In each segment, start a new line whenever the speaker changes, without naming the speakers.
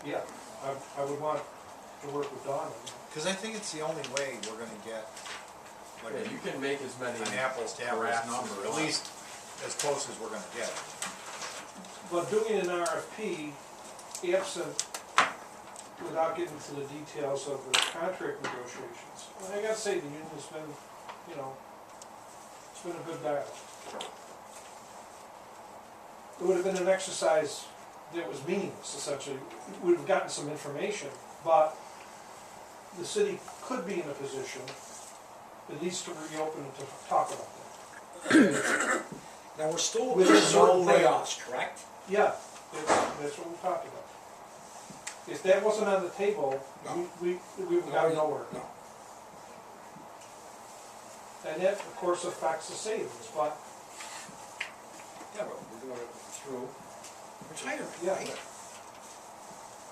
Yeah, I would want to work with Dawn on that.
Cause I think it's the only way we're gonna get, like,
Yeah, you can make as many.
an apples to apples
graphs as
number,
you
at
want.
least as close as we're gonna get.
But doing an RFP, absent, without getting into the details of the contract negotiations, and I gotta say, the union's been, you know, it's been a good dialogue. It would have been an exercise that was meaningless, essentially. We would have gotten some information, but the city could be in a position at least to reopen and to talk about that.
Now, we're still
With
with
a
no
certain thing.
layoffs, correct?
Yeah, that's what we talked about. If that wasn't on the table,
No.
we would have gotten nowhere.
No.
And that, of course, affects the savings, but,
Yeah, but we're going through retirement,
Yeah.
right?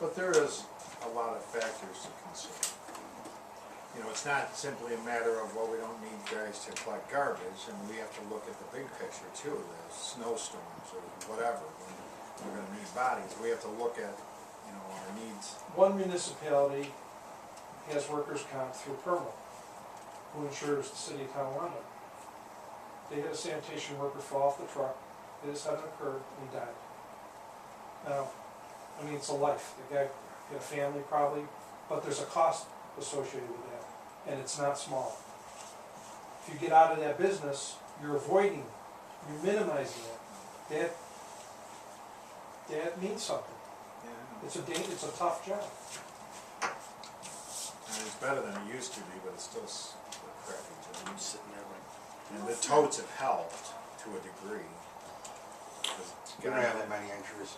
But there is a lot of factors to consider. You know, it's not simply a matter of, well, we don't need guys to collect garbage, and we have to look at the big picture too, the snowstorms or whatever, when we're gonna need bodies, we have to look at, you know, our needs.
one municipality has workers' comp through Informal, who insures the city of Tonawanda. They had a sanitation worker fall off the truck, hit his head on a curb, and he died. Now, I mean, it's a life, the guy had a family probably, but there's a cost associated with that, and it's not small. If you get out of that business, you're avoiding, you're minimizing it. That means something. It's a tough job.
And it's better than it used to be, but it's still a crappy job.
I'm sitting there like,
And the totes have helped to a degree. 'Cause
We don't have that many entries.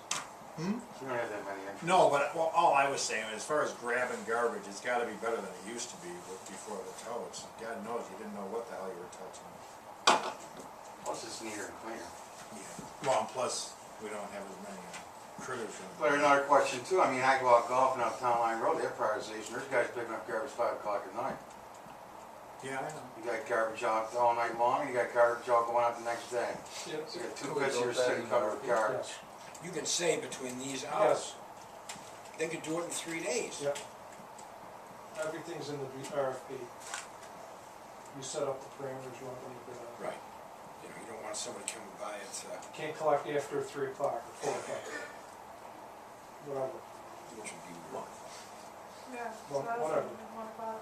Hmm?
We don't have that many entries.
No, but, well, all I was saying, as far as grabbing garbage, it's gotta be better than it used to be before the totes. God knows, you didn't know what the hell you were touching.
Plus it's neater and cleaner.
Yeah. Well, plus, we don't have as many critters.
But another question too, I mean, I go out golfing up Town Line Road, they have prioritization, there's guys picking up garbage 5 o'clock at night.
Yeah, I know.
You got garbage out all night long, and you got garbage out going out the next day.
Yes.
So you got two
Could we
bits of your
build that
city
in
covered with
our-
garbage.
you can say between these hours,
Yes,
they could do it in 3 days.
yep. Everything's in the RFP. You set up the parameters you want them to bid on.
Right. You know, you don't want somebody coming by at,
Can't collect after 3 o'clock or 4 o'clock. Whatever.
which would be one.
Yeah,
Well,
so I was
whatever.
thinking 1 o'clock.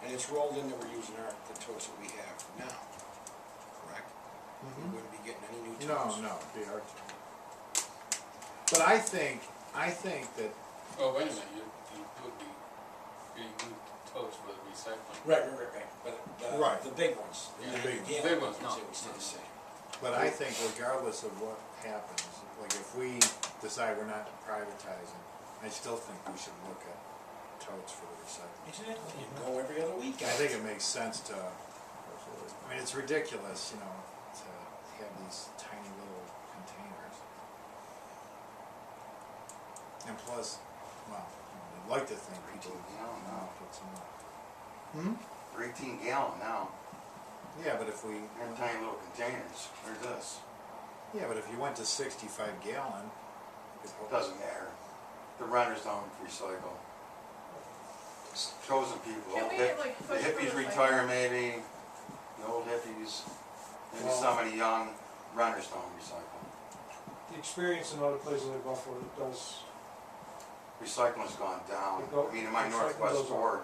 And it's rolled in that we're using the totes that we have now, correct? We wouldn't be getting any new totes.
No, be hard. But I think that,
Oh, wait a minute, you would be getting new totes for the recycling.
Right. But
Right.
the big ones.
The big
gallon
Big ones, no.
It would stay the same.
but I think regardless of what happens, like if we decide we're not privatizing, I still think we should look at totes for the recycling.
Exactly. You go every other week.
I think it makes sense to, I mean, it's ridiculous, you know, to have these tiny little containers. And plus, well, I'd like to think people would,
gallon now.
put some.
They're 18 gallon now,
Yeah, but if we,
they're in tiny little containers, there's this.
yeah, but if you went to 65 gallon, you could
It doesn't matter. The renters don't recycle. Chosen people,
Can
old
we,
hip-
like,
the
push for
hippies
the
retire maybe, the old hippies, maybe
Well-
some of the young renters don't recycle.
The experience in other places like Buffalo, it does,
Recycling's gone down.
It go-
I mean, in my
recycling
northwest
goes up.
ward,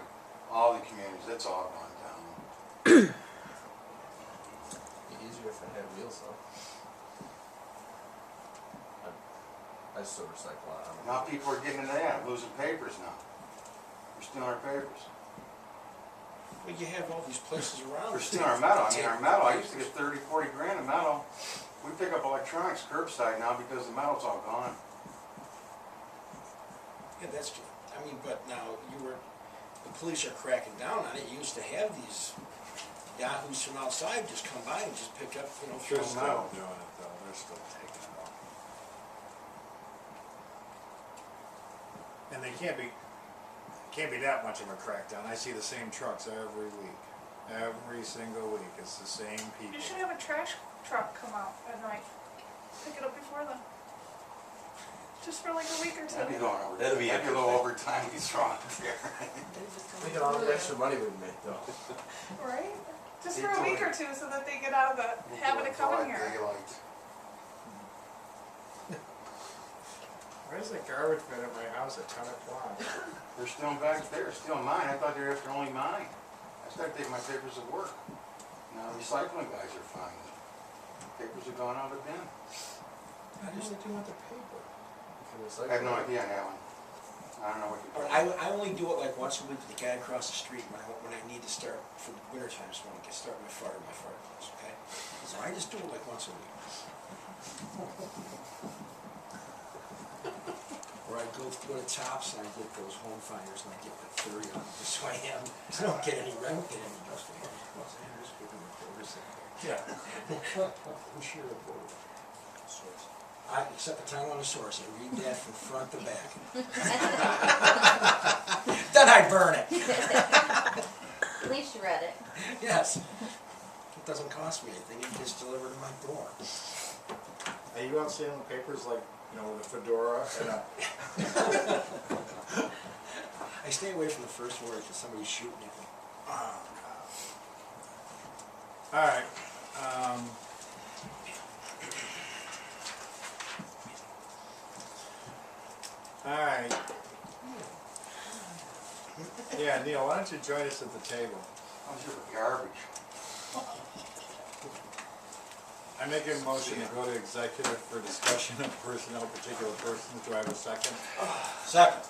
all the communities, it's all gone down.
Be easier if it had wheels though. I still recycle a lot.
Now people are getting into that, losing papers now. We're stealing our papers.
But you have all these places around.
We're
that
stealing our
take-
metal. I mean,
take
our metal, I used to
papers.
get 30, 40 grand in metal. We pick up electronics curbside now because the metal's all gone.
Yeah, that's, I mean, but now the police are cracking down on it. You used to have these yahoos from outside just come by and just pick up,
they're
throw
still
metal.
doing it though, they're still taking it off. And they can't be that much of a crackdown, I see the same trucks every week. Every single week, it's the same people.
You should have a trash truck come out at night, pick it up before then. Just for like a week or two.
That'd be going over.
That'd be
a little overtime he's throwing there.
Think of all the extra money we'd make though.
Right? Just
They
for a
do
week
it.
or two so that they get out of the habit of coming here.
Daylight.
Where's the garbage bin at my house at 10 o'clock?
They're still back there, still mine. I thought they were after only mine. I started taking my papers to work. Now recycling guys are finding them. Papers are going out of the bin.
How do they do with the paper?
I have no idea on that one. I don't know what you're
I only do it like once a week with the guy across the street when I need to start for the winter time, so when I can start my fireplace, okay? So I just do it like once a week. Or I go to Tops and I get those home finders and I get like 30 on them, so I don't get any dust.
Yeah.
I'm sure of both. Except the town on the source, I read that from front to back. Then I burn it.
At least you read it.
Yes. It doesn't cost me anything, it gets delivered to my door.
Are you out selling papers like, you know, with a fedora and a...
I stay away from the first word because somebody's shooting at me.
Oh, God. All right. All right. Yeah, Neil, why don't you join us at the table?
How's your garbage?
I make a motion to go to executive for discussion of personnel, particular persons. Do I have a second?
Second.